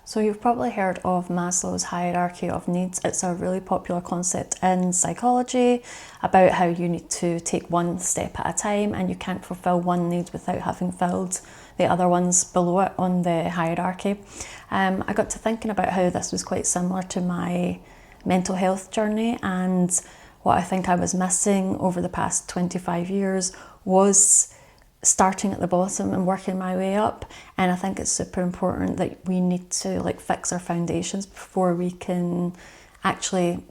So you've probably heard of Maslow's hierarchy of needs. It's a really popular concept in psychology about how you need to take one step at a time and you can't fulfill one need without having filled the other ones below it on the hierarchy. I got to thinking about how this was quite similar to my mental health journey, and what I think I was missing over the past 25 years was starting at the bottom and working my way up. And I think it's super important that we need to fix our foundations before we can actually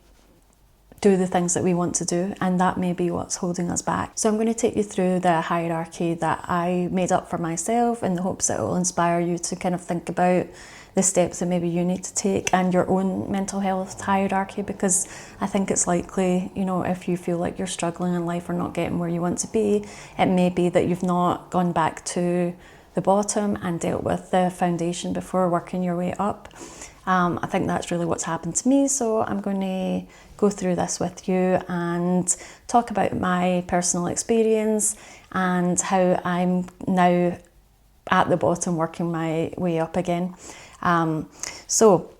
do the things that we want to do, and that may be what's holding us back. So I'm going to take you through the hierarchy that I made up for myself in the hopes that it will inspire you to kind of think about the steps that maybe you need to take and your own mental health hierarchy, because I think it's likely, if you feel like you're struggling in life or not getting where you want to be, it may be that you've not gone back to the bottom and dealt with the foundation before working your way up. I think that's really what's happened to me, so I'm going to go through this with you and talk about my personal experience and how I'm now at the bottom working my way up again. So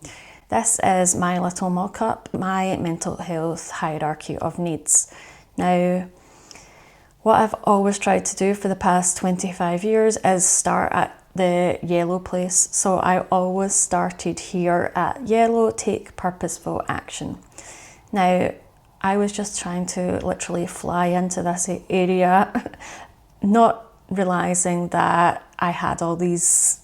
this is my little mock-up, my mental health hierarchy of needs. Now, what I've always tried to do for the past 25 years is start at the yellow place. So I always started here at yellow, take purposeful action. Now, I was just trying to literally fly into this area, not realising that I had all these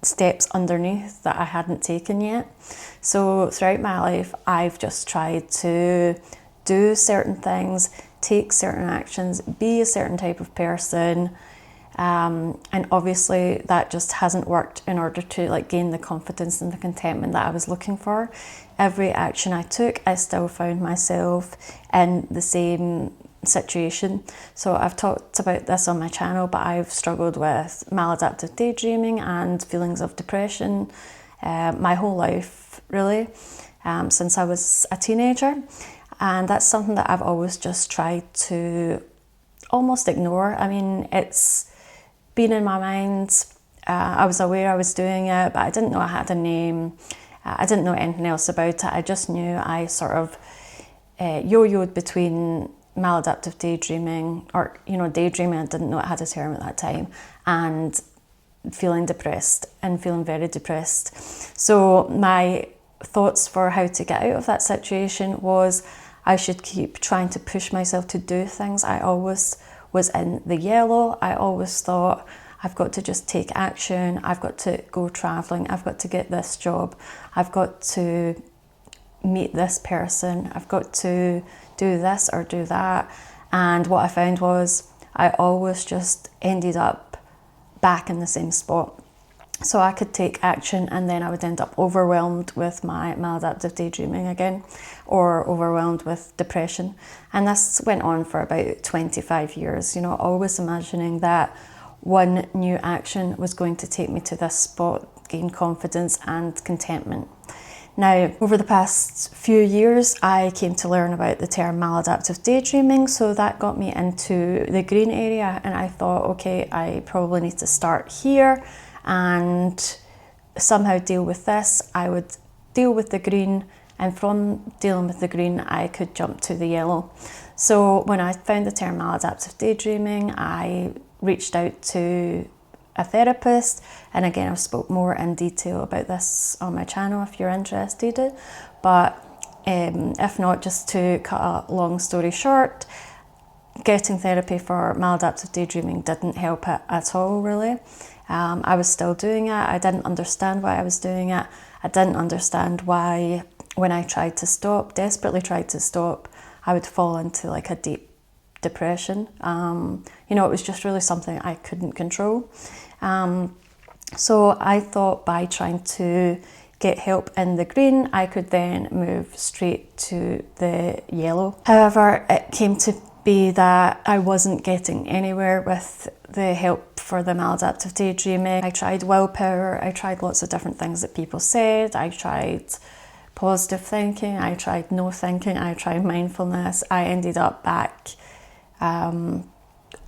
steps underneath that I hadn't taken yet. So throughout my life, I've just tried to do certain things, take certain actions, be a certain type of person, and obviously that just hasn't worked in order to gain the confidence and the contentment that I was looking for. Every action I took, I still found myself in the same situation. So I've talked about this on my channel, but I've struggled with maladaptive daydreaming and feelings of depression my whole life, really, since I was a teenager. And that's something that I've always just tried to almost ignore. I mean, it's been in my mind. I was aware I was doing it, but I didn't know I had a name. I didn't know anything else about it. I just knew I sort of yo-yoed between maladaptive daydreaming, or daydreaming, I didn't know it had a term at that time, and feeling depressed and feeling very depressed. So my thoughts for how to get out of that situation was I should keep trying to push myself to do things. I always was in the yellow. I always thought, I've got to just take action, I've got to go travelling, I've got to get this job, I've got to meet this person, I've got to do this or do that. And what I found was I always just ended up back in the same spot. So I could take action and then I would end up overwhelmed with my maladaptive daydreaming again, or overwhelmed with depression. And this went on for about 25 years, always imagining that one new action was going to take me to this spot, gain confidence and contentment. Now, over the past few years, I came to learn about the term maladaptive daydreaming, so that got me into the green area, and I thought, okay, I probably need to start here and somehow deal with this. I would deal with the green, and from dealing with the green, I could jump to the yellow. So when I found the term maladaptive daydreaming, I reached out to a therapist, and again I've spoke more in detail about this on my channel if you're interested, but if not, just to cut a long story short, getting therapy for maladaptive daydreaming didn't help it at all, really. I was still doing it. I didn't understand why I was doing it. I didn't understand why when I tried to stop, desperately tried to stop, I would fall into a deep depression. It was just really something I couldn't control. So I thought by trying to get help in the green, I could then move straight to the yellow. However, it came to be that I wasn't getting anywhere with the help for the maladaptive daydreaming. I tried willpower, I tried lots of different things that people said, I tried positive thinking, I tried no thinking, I tried mindfulness. I ended up back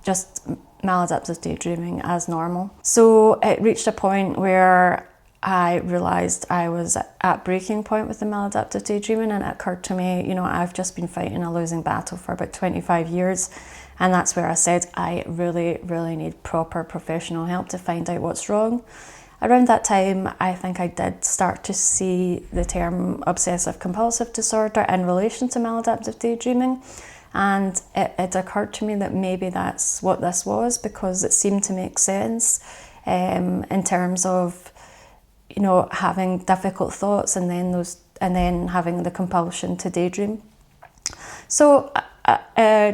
just maladaptive daydreaming as normal. So it reached a point where I realised I was at breaking point with the maladaptive daydreaming, and it occurred to me, I've just been fighting a losing battle for about 25 years, and that's where I said I really, really need proper professional help to find out what's wrong. Around that time, I think I did start to see the term obsessive compulsive disorder in relation to maladaptive daydreaming, and it occurred to me that maybe that's what this was, because it seemed to make sense in terms of having difficult thoughts and then having the compulsion to daydream. So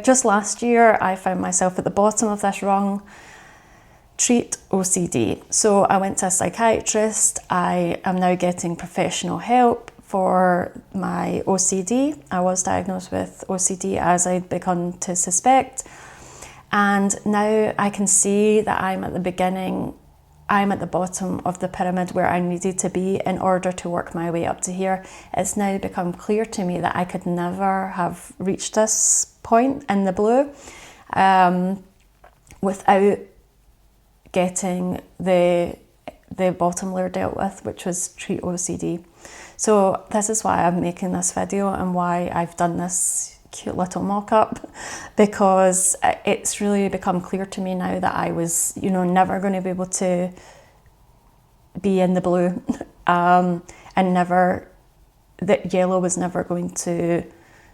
just last year, I found myself at the bottom of this rung. Treat OCD. So I went to a psychiatrist. I am now getting professional help for my OCD. I was diagnosed with OCD as I'd begun to suspect. And now I can see that I'm at the bottom of the pyramid where I needed to be in order to work my way up to here. It's now become clear to me that I could never have reached this point in the blue without getting the bottom layer dealt with, which was treat OCD. So this is why I'm making this video and why I've done this cute little mock-up, because it's really become clear to me now that I was, never going to be able to be in the blue, and that yellow was never going to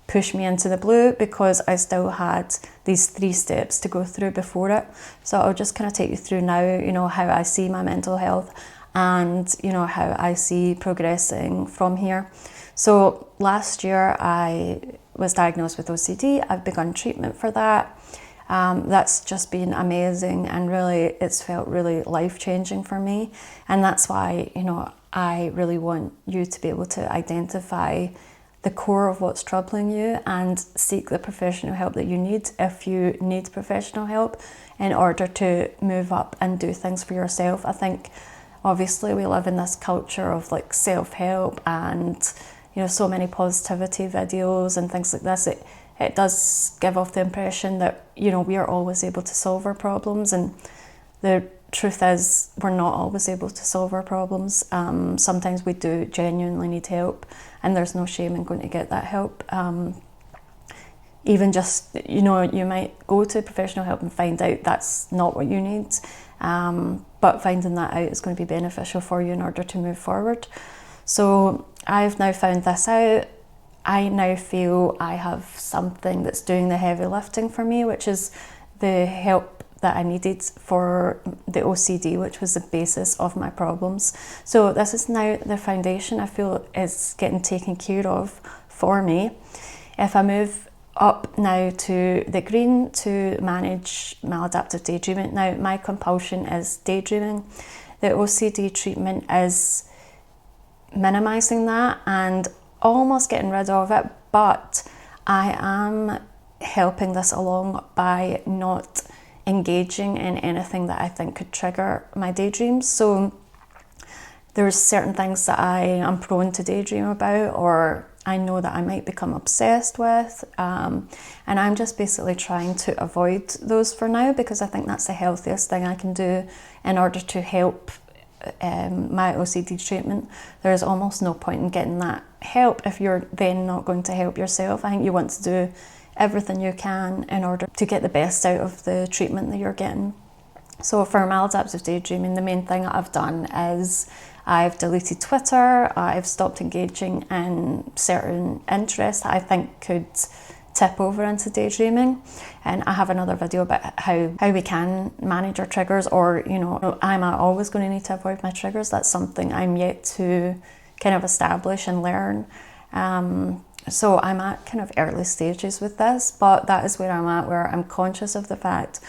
push me into the blue, because I still had these 3 steps to go through before it. So I'll just kind of take you through now, how I see my mental health and, how I see progressing from here. So last year I was diagnosed with OCD. I've begun treatment for that. That's just been amazing, and really it's felt really life-changing for me. And that's why, I really want you to be able to identify the core of what's troubling you and seek the professional help that you need if you need professional help in order to move up and do things for yourself. I think obviously we live in this culture of like self-help and so many positivity videos and things like this. It does give off the impression that we are always able to solve our problems, and the truth is we're not always able to solve our problems. Sometimes we do genuinely need help, and there's no shame in going to get that help. Even just, you might go to professional help and find out that's not what you need, but finding that out is going to be beneficial for you in order to move forward. So I've now found this out. I now feel I have something that's doing the heavy lifting for me, which is the help that I needed for the OCD, which was the basis of my problems. So this is now the foundation I feel is getting taken care of for me. If I move up now to the green to manage maladaptive daydreaming, now my compulsion is daydreaming. The OCD treatment is minimizing that and almost getting rid of it, but I am helping this along by not engaging in anything that I think could trigger my daydreams. So there's certain things that I am prone to daydream about, or I know that I might become obsessed with, and I'm just basically trying to avoid those for now, because I think that's the healthiest thing I can do in order to help my OCD treatment. There's almost no point in getting that help if you're then not going to help yourself. I think you want to do everything you can in order to get the best out of the treatment that you're getting. So for maladaptive daydreaming, the main thing that I've done is I've deleted Twitter. I've stopped engaging in certain interests that I think could tip over into daydreaming, and I have another video about how we can manage our triggers, or I'm always going to need to avoid my triggers. That's something I'm yet to kind of establish and learn. So I'm at kind of early stages with this, but that is where I'm at, where I'm conscious of the fact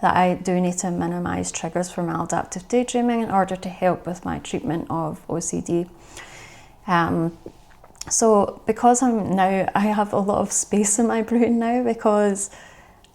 that I do need to minimize triggers for maladaptive daydreaming in order to help with my treatment of OCD. So because I have a lot of space in my brain now, because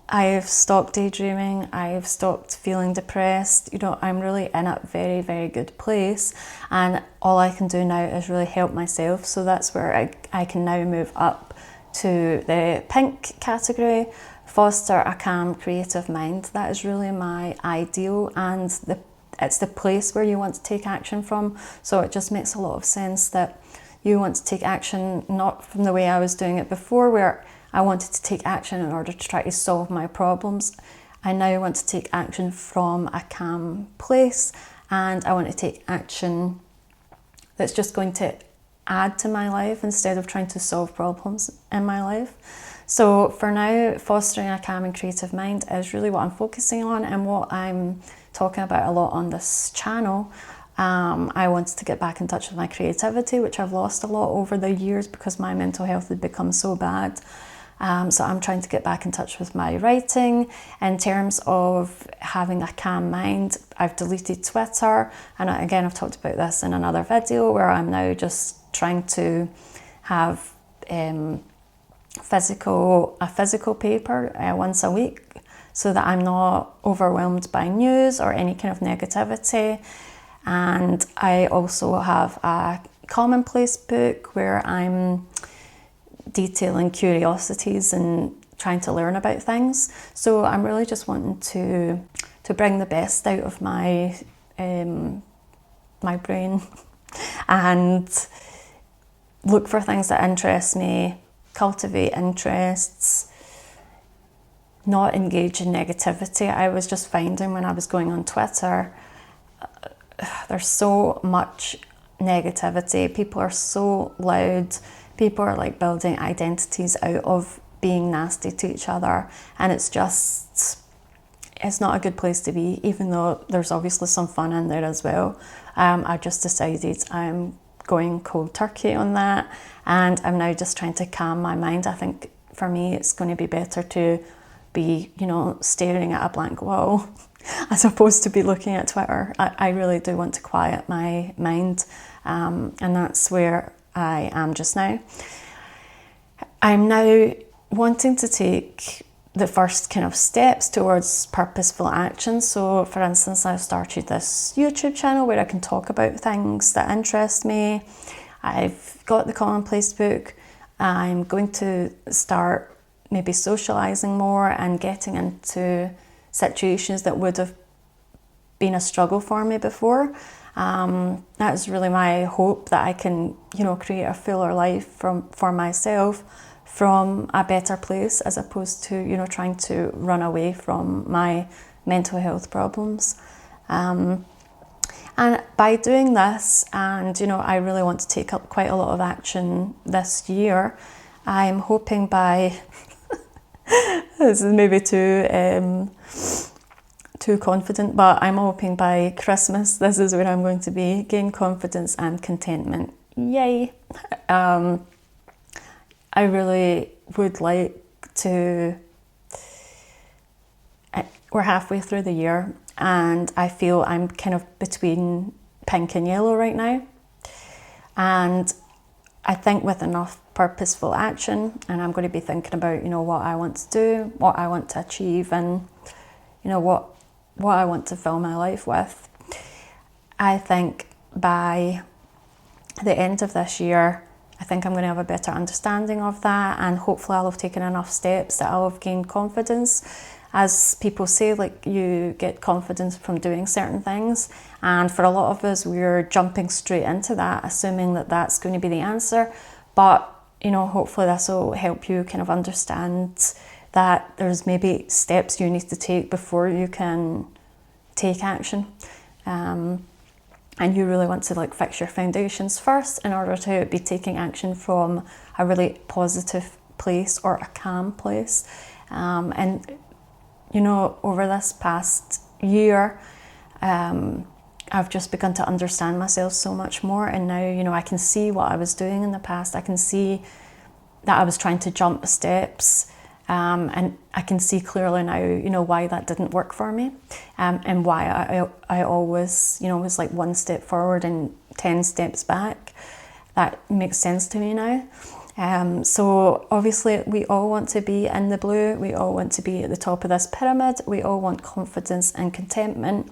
I've stopped daydreaming, I've stopped feeling depressed, I'm really in a very, very good place, and all I can do now is really help myself. So that's where I can now move up to the pink category, foster a calm, creative mind. That is really my ideal, and the it's the place where you want to take action from. So it just makes a lot of sense that you want to take action not from the way I was doing it before, where I wanted to take action in order to try to solve my problems. I now want to take action from a calm place, and I want to take action that's just going to add to my life instead of trying to solve problems in my life. So for now, fostering a calm and creative mind is really what I'm focusing on and what I'm talking about a lot on this channel. I wanted to get back in touch with my creativity, which I've lost a lot over the years because my mental health had become so bad. So I'm trying to get back in touch with my writing. In terms of having a calm mind, I've deleted Twitter, and again, I've talked about this in another video, where I'm now just trying to have a physical paper once a week, so that I'm not overwhelmed by news or any kind of negativity. And I also have a commonplace book where I'm detailing curiosities and trying to learn about things. So I'm really just wanting to bring the best out of my brain and look for things that interest me, cultivate interests, not engage in negativity. I was just finding when I was going on Twitter, there's so much negativity. People are so loud. People are like building identities out of being nasty to each other, and it's not a good place to be, even though there's obviously some fun in there as well. I just decided I'm going cold turkey on that, and I'm now just trying to calm my mind. I think for me it's going to be better to be, staring at a blank wall as opposed to be looking at Twitter. I really do want to quiet my mind, and that's where I am just now. I'm now wanting to take the first kind of steps towards purposeful action. So for instance, I've started this YouTube channel where I can talk about things that interest me. I've got the commonplace book. I'm going to start maybe socializing more and getting into situations that would have been a struggle for me before. That is really my hope, that I can, create a fuller life for myself from a better place, as opposed to, trying to run away from my mental health problems. And by doing this, and, I really want to take up quite a lot of action this year, I'm hoping by, this is maybe too confident, but I'm hoping by Christmas, this is where I'm going to be, gain confidence and contentment. Yay! I really would like to, we're halfway through the year, and I feel I'm kind of between pink and yellow right now. And I think with enough purposeful action, and I'm going to be thinking about, what I want to do, what I want to achieve, and, what I want to fill my life with. I think by the end of this year, I think I'm going to have a better understanding of that, and hopefully I'll have taken enough steps that I'll have gained confidence. As people say, like, you get confidence from doing certain things, and for a lot of us, we're jumping straight into that, assuming that that's going to be the answer. But, hopefully this will help you kind of understand that there's maybe steps you need to take before you can take action. And you really want to fix your foundations first in order to be taking action from a really positive place or a calm place. And over this past year, I've just begun to understand myself so much more, and now I can see what I was doing in the past. I can see that I was trying to jump steps, and I can see clearly now, why that didn't work for me, and why I always, was like one step forward and 10 steps back. That makes sense to me now. So obviously we all want to be in the blue. We all want to be at the top of this pyramid. We all want confidence and contentment.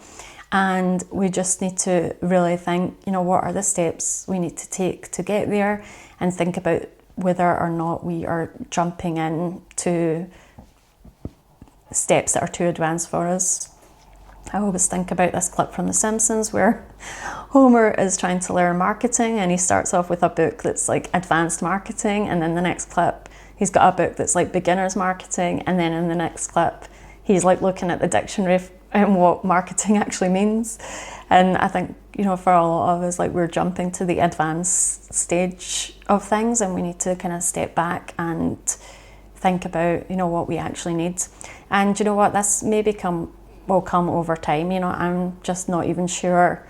And we just need to really think, what are the steps we need to take to get there, and think about whether or not we are jumping in to steps that are too advanced for us. I always think about this clip from The Simpsons where Homer is trying to learn marketing and he starts off with a book that's like advanced marketing, and then the next clip he's got a book that's like beginner's marketing, and then in the next clip he's like looking at the dictionary and what marketing actually means. And I think, you know, for a lot of us, like we're jumping to the advanced stage of things, and we need to kind of step back and think about, you know, what we actually need. And you know what, this maybe will come over time. You know, I'm just not even sure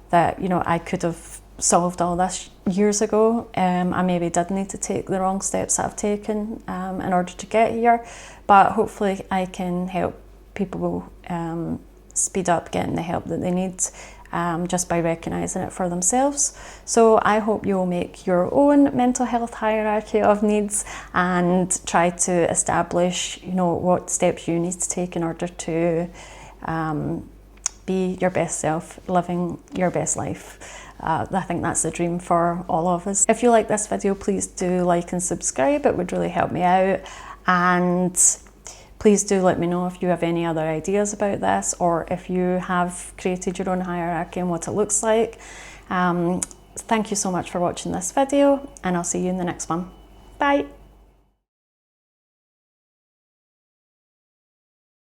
that, you know, I could have solved all this years ago. I maybe did need to take the wrong steps that I've taken in order to get here, but hopefully I can help people speed up getting the help that they need just by recognising it for themselves. So I hope you'll make your own mental health hierarchy of needs and try to establish, you know, what steps you need to take in order to be your best self, living your best life. I think that's the dream for all of us. If you like this video, please do like and subscribe. It would really help me out. And please do let me know if you have any other ideas about this, or if you have created your own hierarchy and what it looks like. Thank you so much for watching this video, and I'll see you in the next one. Bye.